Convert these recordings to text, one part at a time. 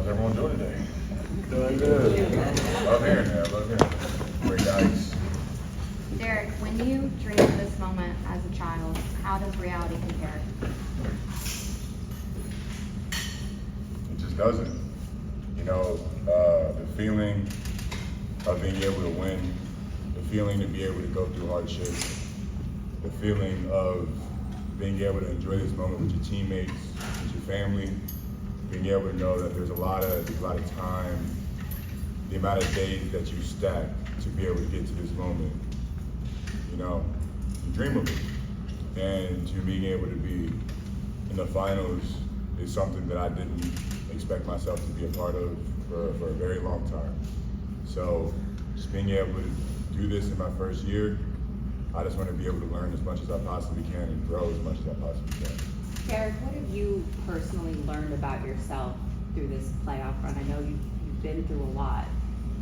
How's everyone doing today? Doing good. Love hearing that. Love hearing that. Great guys. Dereck, when you dream of this moment as a child, how does reality compare? It just doesn't. You know, the feeling of being able to win, the feeling to be able to go through hardship, the feeling of being able to enjoy this moment with your teammates, with your family, being able to know that there's a lot of time, the amount of days that you stack to be able to get to this moment. You know, you dream of it. And you being able to be in the finals is something that I didn't expect myself to be a part of for a very long time. So just being able to do this in my first year, I just want to be able to learn as much as I possibly can and grow as much as I possibly can. Dereck, what have you personally learned about yourself through this playoff run? I know you've been through a lot,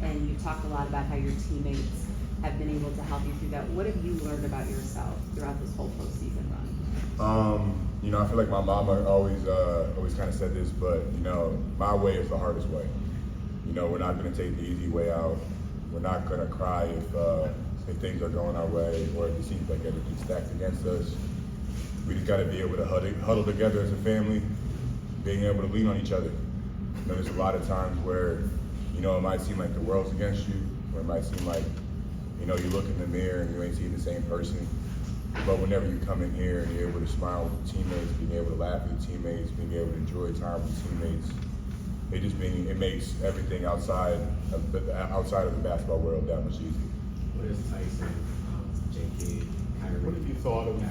and you talked a lot about how your teammates have been able to help you through that. What have you learned about yourself throughout this whole postseason run? You know, I feel like my mama always kind of said this, but you know, my way is the hardest way. You know, we're not going to take the easy way out. We're not going to cry if things are going our way or if it seems like everything's stacked against us. We just got to be able to huddle together as a family, being able to lean on each other. You know, there's a lot of times where, you know, it might seem like the world's against you, or it might seem like, you know, you look in the mirror and you ain't seeing the same person. But whenever you come in here and you're able to smile with the teammates, being able to laugh with the teammates, being able to enjoy time with the teammates, it makes everything outside of the basketball world that much easier. What is Tyson, J.K., Kyrie? What have you thought of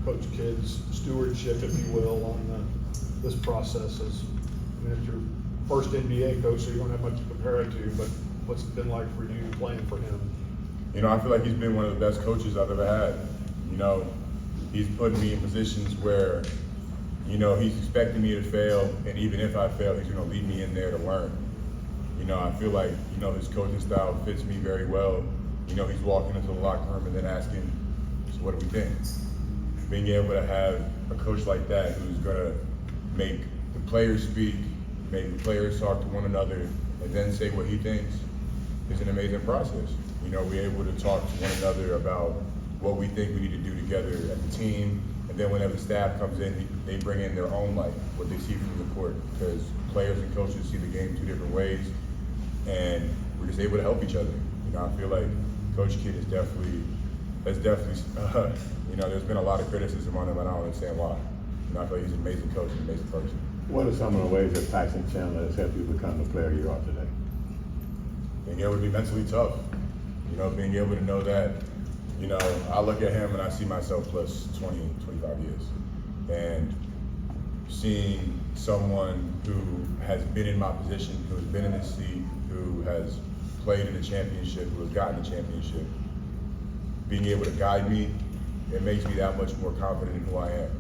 Coach Kidd's stewardship, if you will, on this process? As it's your first NBA coach, so you don't have much to compare it to, but what's it been like for you playing for him? You know, I feel like he's been one of the best coaches I've ever had. You know, he's put me in positions where, you know, he's expecting me to fail, and even if I fail, he's going to leave me in there to learn. You know, I feel like, you know, his coaching style fits me very well. You know, he's walking into the locker room and then asking, so what do we think? Being able to have a coach like that who's going to make the players speak, make the players talk to one another, and then say what he thinks is an amazing process. You know, we're able to talk to one another about what we think we need to do together as a team, and then whenever the staff comes in, they bring in their own light, what they see from the court, because players and coaches see the game two different ways, and we're just able to help each other. You know, I feel like Coach Kidd is definitely, you know, there's been a lot of criticism on him, and I don't understand why. You know, I feel like he's an amazing coach and an amazing person. What are some of the ways that Tyson Chandler has helped you become the player you are today? Being able to be mentally tough. You know, being able to know that, you know, I look at him and I see myself plus 20, 25 years. And seeing someone who has been in my position, who has been in this seat, who has played in the championship, who has gotten the championship, being able to guide me, it makes me that much more confident in who I am.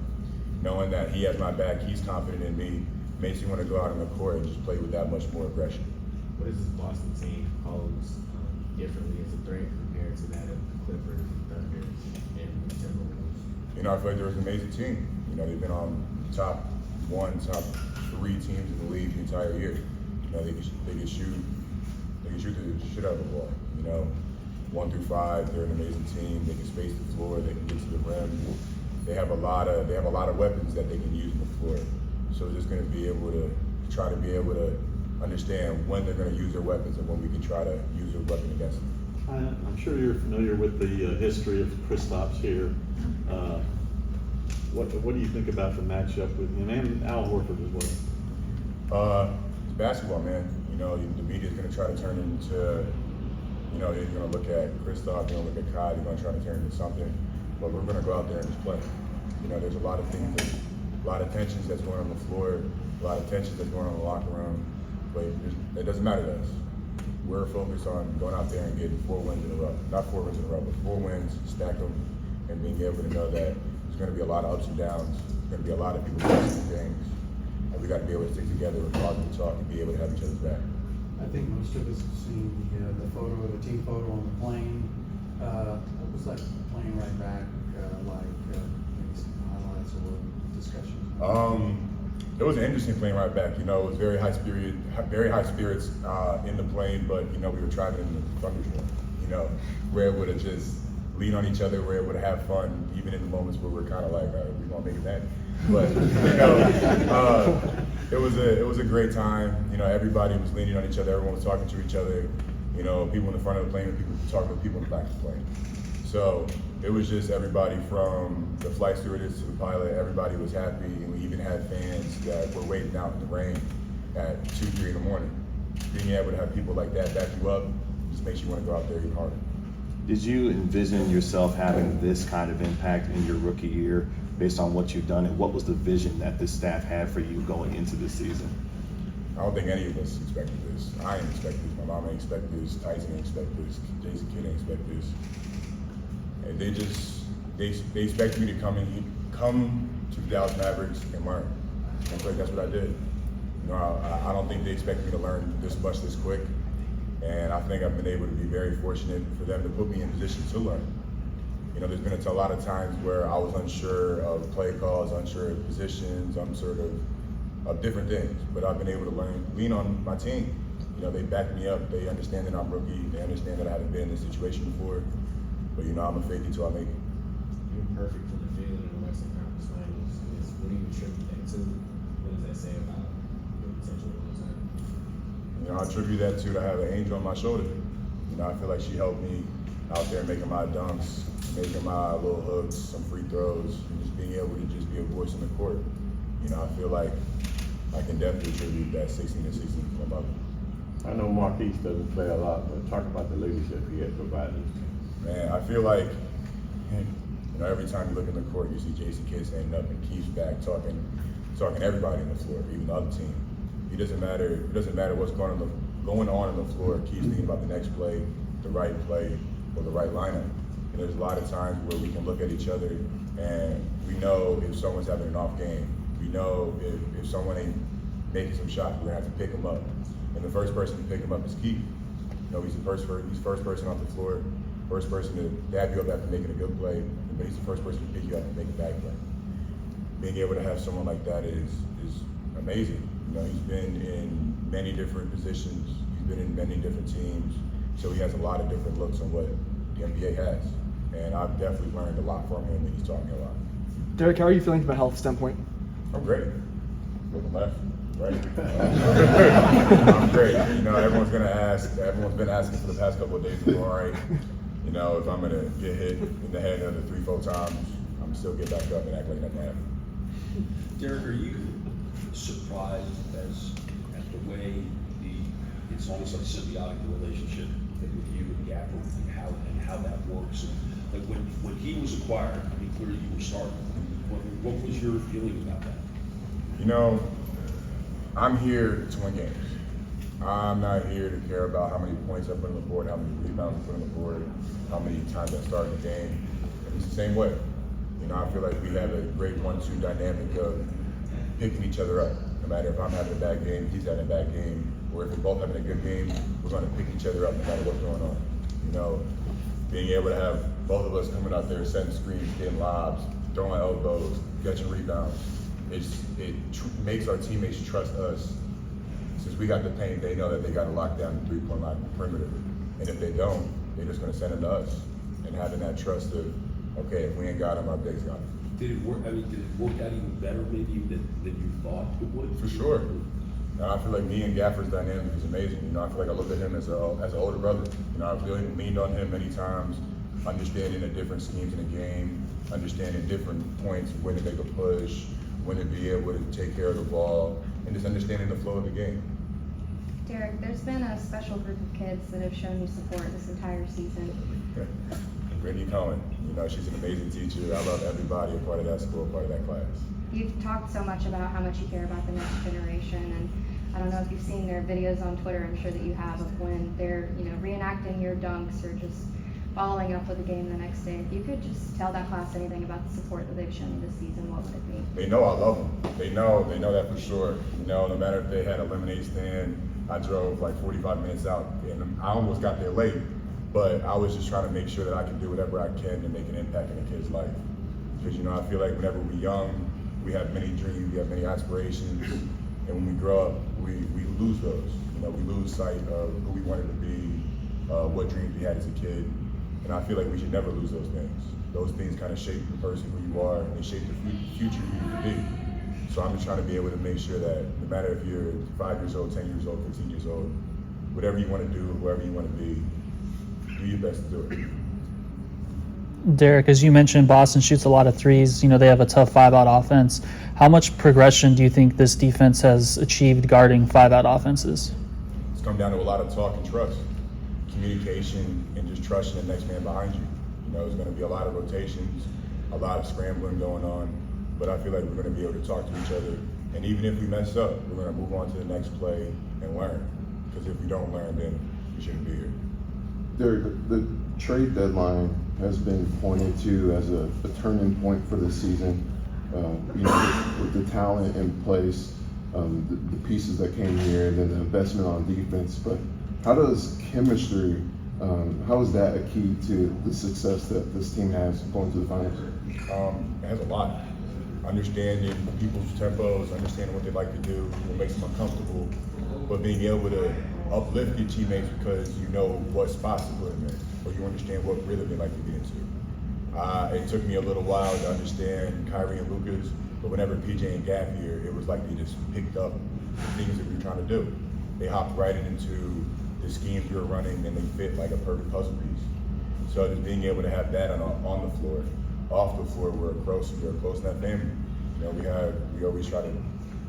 Knowing that he has my back, he's confident in me, makes me want to go out on the court and just play with that much more aggression. What does this Boston team pose differently as a threat compared to that of the Clippers, Thunder, and Timberwolves? You know, I feel like they're an amazing team. You know, they've been on top 3 teams in the league the entire year. You know, they can shoot the shit out of the ball. You know, 1 through 5, they're an amazing team. They can space the floor. They can get to the rim. They have a lot of weapons that they can use on the floor. So we're just going to be able to try to be able to understand when they're going to use their weapons and when we can try to use their weapon against them. I'm sure you're familiar with the history of Kristaps here. What do you think about the matchup with him and Al Horford as well? It's basketball, man. You know, the media's going to try to turn it into, you know, they're going to look at Kristaps, they're going to look at Kai, they're going to try to turn it into something. But we're going to go out there and just play. You know, there's a lot of things, a lot of tensions that's going on the floor, a lot of tensions that's going on in the locker room. But it doesn't matter to us. We're focused on going out there and getting 4 wins in a row. Not 4 wins in a row, but 4 wins, stack them, and being able to know that there's going to be a lot of ups and downs. There's going to be a lot of people doing things. And we got to be able to stick together and positive talk and be able to have each other's back. I think most of us have seen the photo, the team photo on the plane. What was that plane ride back like? Maybe some highlights or discussions? It It was an interesting plane ride back. You know, it was very high spirits in the plane, but you know, we were traveling in the thunderstorm. You know, we're able to just lean on each other. We're able to have fun, even in the moments where we're kind of like, we gonna make it back. But you know, it was a great time. You know, everybody was leaning on each other. Everyone was talking to each other. You know, people in the front of the plane and people talking to people in the back of the plane. So it was just everybody from the flight stewardess to the pilot. Everybody was happy, and we even had fans that were waiting out in the rain at 2, 3 in the morning. Being able to have people like that back you up just makes you want to go out there even harder. Did you envision yourself having this kind of impact in your rookie year based on what you've done, and what was the vision that this staff had for you going into this season? I don't think any of us expected this. I didn't expect this. My mom didn't expect this. Tyson didn't expect this. Jason Kidd didn't expect this. And they expected me to come to the Dallas Mavericks and learn. And I feel like that's what I did. You know, I don't think they expected me to learn this much this quick. And I think I've been able to be very fortunate for them to put me in position to learn. You know, there's been a lot of times where I was unsure of play calls, unsure of positions, unsure of different things. But I've been able to lean on my team. You know, they back me up. They understand that I'm rookie. They understand that I haven't been in this situation before. But you know, I'm a fake it till I make it. You're perfect for the field in the Western Conference Finals. What do you attribute that to? What does that say about your potential in those times? You know, I attribute that to I have an angel on my shoulder. You know, I feel like she helped me out there making my dunks, making my little hooks, some free throws, and just being able to just be a voice on the court. You know, I feel like I can definitely attribute that 16 to 16 to my mother. I know Marquise doesn't play a lot, but talk about the leadership he has provided. Man, I feel like, you know, every time you look in the court, you see Jason Kidd standing up and Keith's back talking to everybody on the floor, even the other team. It doesn't matter what's going on the floor. Keith's thinking about the next play, the right play, or the right lineup. And there's a lot of times where we can look at each other and we know if someone's having an off game. We know if someone ain't making some shots, we're gonna have to pick them up. And the first person to pick him up is Keith. You know, he's first person off the floor, first person to dab you up after making a good play, but he's the first person to pick you up and make a bad play. Being able to have someone like that is amazing. You know, he's been in many different positions, he's been in many different teams, so he has a lot of different looks on what the NBA has. And I've definitely learned a lot from him, and he's taught me a lot. Dereck, how are you feeling from a health standpoint? I'm great. Looking left, right. I'm great. You know, everyone's been asking for the past couple of days, if I'm all right. You know, if I'm gonna get hit in the head another 3-4 times, I'm still get back up and act like nothing happened. Dereck, are you surprised at the way it's almost like a symbiotic relationship with you and Gaffer and how that works? Like when he was acquired, I mean, clearly you were starting. What was your feeling about that? You know, I'm here to win games. I'm not here to care about how many points I put on the board, how many rebounds I put on the board, how many times I start in the game. And it's the same way. You know, I feel like we have a great 1-2 dynamic of picking each other up. No matter if I'm having a bad game, he's having a bad game, or if we're both having a good game, we're going to pick each other up no matter what's going on. You know, being able to have both of us coming out there, setting screens, getting lobs, throwing elbows, catching rebounds, it makes our teammates trust us. Since we got the paint, they know that they got to lock down the 3-point line perimeter. And if they don't, they're just going to send it to us. And having that trust of, okay, if we ain't got him, our bigs got him. Did it work? I mean, did it work out even better maybe than you thought it would? For sure. And I feel like me and Gaffer's dynamic is amazing. You know, I feel like I look at him as an older brother. You know, I've really leaned on him many times, understanding the different schemes in the game, understanding different points, when to make a push, when to be able to take care of the ball, and just understanding the flow of the game. Dereck, there's been a special group of kids that have shown you support this entire season. Brittany Cohen, you know, she's an amazing teacher. I love everybody a part of that school, a part of that class. You've talked so much about how much you care about the next generation, and I don't know if you've seen their videos on Twitter, I'm sure that you have, of when they're, you know, reenacting your dunks or just following up with the game the next day. If you could just tell that class anything about the support that they've shown you this season, what would it be? They know I love them. They know that for sure. You know, no matter if they had a lemonade stand, I drove like 45 minutes out, and I almost got there late, but I was just trying to make sure that I can do whatever I can to make an impact in a kid's life. Because, you know, I feel like whenever we're young, we have many dreams, we have many aspirations, and when we grow up, we lose those. You know, we lose sight of who we wanted to be, what dreams we had as a kid, and I feel like we should never lose those things. Those things kind of shape the person who you are, and they shape the future you need to be. So I'm just trying to be able to make sure that no matter if you're 5 years old, 10 years old, 15 years old, whatever you want to do, whoever you want to be, do your best to do it. Dereck, as you mentioned, Boston shoots a lot of threes. You know, they have a tough 5-out offense. How much progression do you think this defense has achieved guarding 5-out offenses? It's come down to a lot of talk and trust, communication, and just trusting the next man behind you. You know, there's going to be a lot of rotations, a lot of scrambling going on, but I feel like we're going to be able to talk to each other. And even if we mess up, we're going to move on to the next play and learn. Because if we don't learn, then we shouldn't be here. The trade deadline has been pointed to as a turning point for the season. You know, with the talent in place, the pieces that came here, and then the investment on defense. But how does chemistry, how is that a key to the success that this team has going to the finals? It has a lot. Understanding people's tempos, understanding what they like to do, what makes them uncomfortable, but being able to uplift your teammates because you know what spots to put them in, or you understand what rhythm they like to get into. It took me a little while to understand Kyrie and Lucas, but whenever PJ and Gaff here, it was like they just picked up the things that we were trying to do. They hopped right into the schemes we were running, and they fit like a perfect puzzle piece. So just being able to have that on the floor, off the floor, we're close in that family. You know, we always try to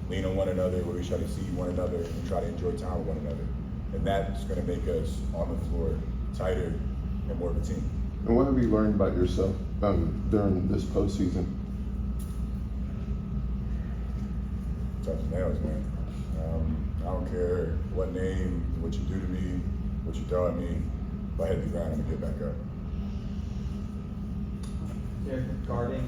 lean on one another, we always try to see one another, and try to enjoy time with one another. And that's going to make us on the floor tighter and more of a team. And what have you learned about yourself during this postseason? Tough as nails, man. I don't care what name, what you do to me, what you throw at me. If I hit the ground, I'm going to get back up. Regarding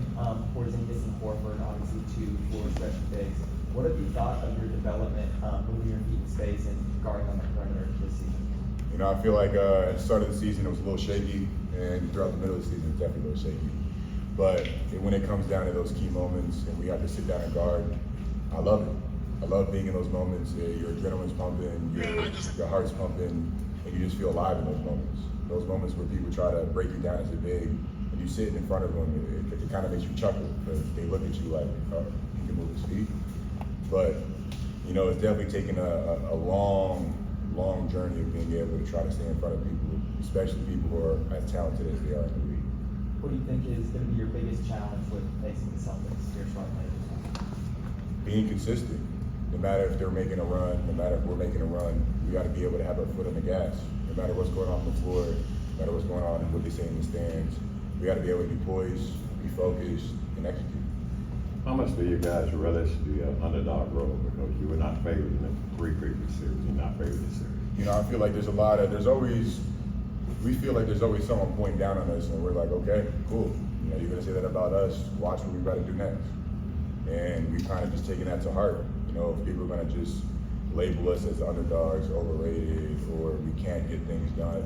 Porzingis and Horford, obviously two floor stretch bigs, what have you thought of your development, moving your feet in space and guarding on the perimeter this season? You know, I feel like at the start of the season it was a little shaky, and throughout the middle of the season it's definitely a little shaky. But when it comes down to those key moments and we have to sit down and guard, I love it. I love being in those moments. Your adrenaline's pumping, your heart's pumping, and you just feel alive in those moments. Those moments where people try to break you down as a big, and you sit in front of them, it kind of makes you chuckle because they look at you like, oh, you can move his feet. But, you know, it's definitely taken a long journey of being able to try to stay in front of people, especially people who are as talented as they are in the league. What do you think is going to be your biggest challenge with facing the Celtics here starting later? Being consistent. No matter if they're making a run, no matter if we're making a run, we got to be able to have our foot on the gas. No matter what's going on the floor, no matter what's going on and what they say in the stands, we got to be able to be poised, be focused, and execute. How much do you guys relish the underdog role? Because you were not favored in the 3 previous series. You're not favored this series. You know, I feel like we feel like there's always someone pointing down on us, and we're like, okay, cool. You know, you're gonna say that about us. Watch what we got to do next. And we've kind of just taken that to heart. You know, if people are gonna just label us as underdogs, overrated, or we can't get things done,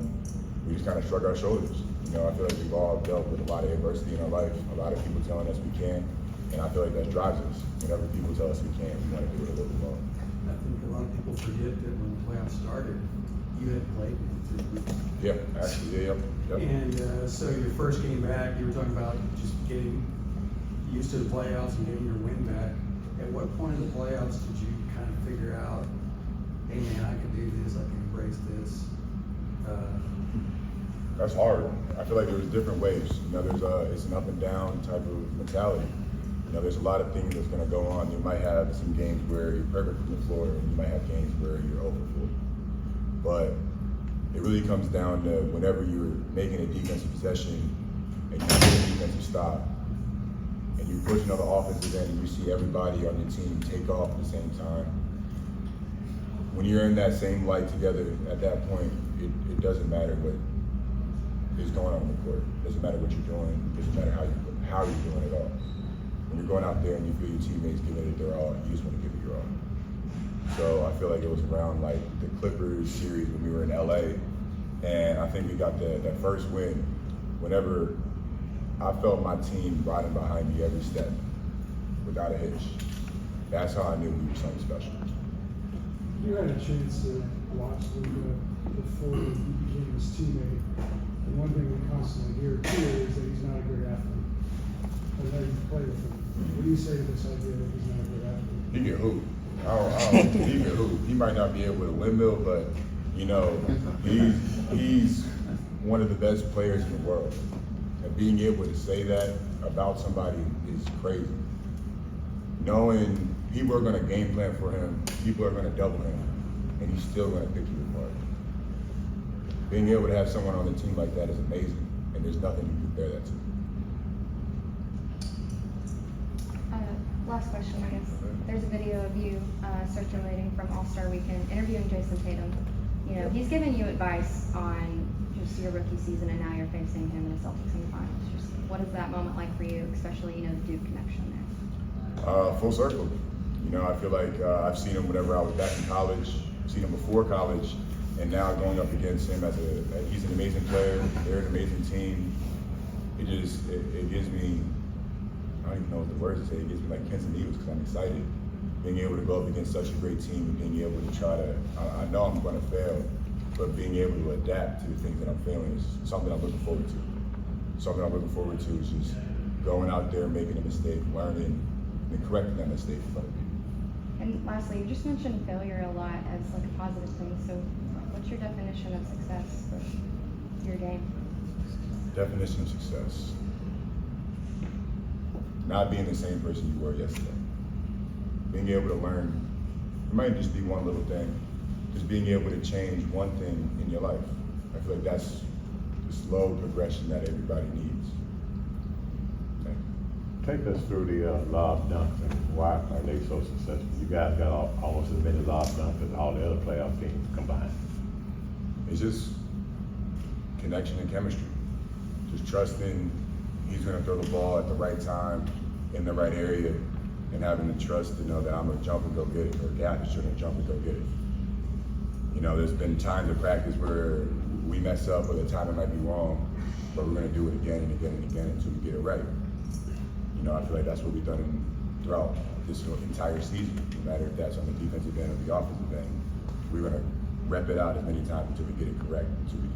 we just kind of shrug our shoulders. You know, I feel like we've all dealt with a lot of adversity in our life. A lot of people telling us we can't. And I feel like that drives us. Whenever people tell us we can't, we want to do it a little bit more. I think a lot of people forget that when the playoffs started, you had played in 3 weeks. Yeah, actually, yeah, yep. And so your first game back, you were talking about just getting used to the playoffs and getting your win back. At what point in the playoffs did you kind of figure out, hey man, I can do this, I can embrace this? That's hard. I feel like there's different waves. You know, it's an up and down type of mentality. You know, there's a lot of things that's going to go on. You might have some games where you're perfect from the floor, and you might have games where you're overfull. But it really comes down to whenever you're making a defensive possession and you get a defensive stop, and you're pushing on the offensive end, and you see everybody on your team take off at the same time. When you're in that same light together, at that point, it doesn't matter what is going on the court. It doesn't matter what you're doing. It doesn't matter how you're doing it all. When you're going out there and you feel your teammates giving it their all, you just want to give it your all. So I feel like it was around like the Clippers series when we were in LA, and I think we got that first win. Whenever I felt my team riding behind me every step, without a hitch. That's how I knew he was something special. You had a chance to watch Luka before he became his teammate. And one thing we constantly hear too is that he's not a great athlete. I know you play with him. What do you say to this idea that he's not a great athlete? He can hoop. He can hoop. He might not be able to windmill, but you know, he's one of the best players in the world. And being able to say that about somebody is crazy. Knowing people are going to game plan for him, people are going to double him, and he's still going to pick you apart. Being able to have someone on the team like that is amazing, and there's nothing you can compare that to. Last question, I guess. There's a video of you circulating from All-Star Weekend interviewing Jason Tatum. You know, he's given you advice on just your rookie season, and now you're facing him in the Celtics semifinals. Just what is that moment like for you, especially, you know, the Duke connection there? Full circle. You know, I feel like I've seen him whenever I was back in college, seen him before college, and now going up against him he's an amazing player. They're an amazing team. It gives me, I don't even know what the words to say. It gives me like pins and needles because I'm excited. Being able to go up against such a great team and being able to try to, I know I'm going to fail, but being able to adapt to the things that I'm failing is something I'm looking forward to. Something I'm looking forward to is just going out there, making a mistake, learning, and correcting that mistake in front of people. And lastly, you just mentioned failure a lot as like a positive thing. So what's your definition of success for your game? Definition of success. Not being the same person you were yesterday. Being able to learn, it might just be one little thing, just being able to change one thing in your life. I feel like that's the slow progression that everybody needs. Take us through the lob dunks and why are they so successful? You guys got almost as many lob dunks as all the other playoff teams combined. It's just connection and chemistry. Just trusting he's going to throw the ball at the right time, in the right area, and having the trust to know that I'm going to jump and go get it, or Gaff is going to jump and go get it. You know, there's been times in practice where we mess up or the timing might be wrong, but we're going to do it again and again and again until we get it right. You know, I feel like that's what we've done throughout this entire season, no matter if that's on the defensive end or the offensive end. We're going to rep it out as many times until we get it correct, until we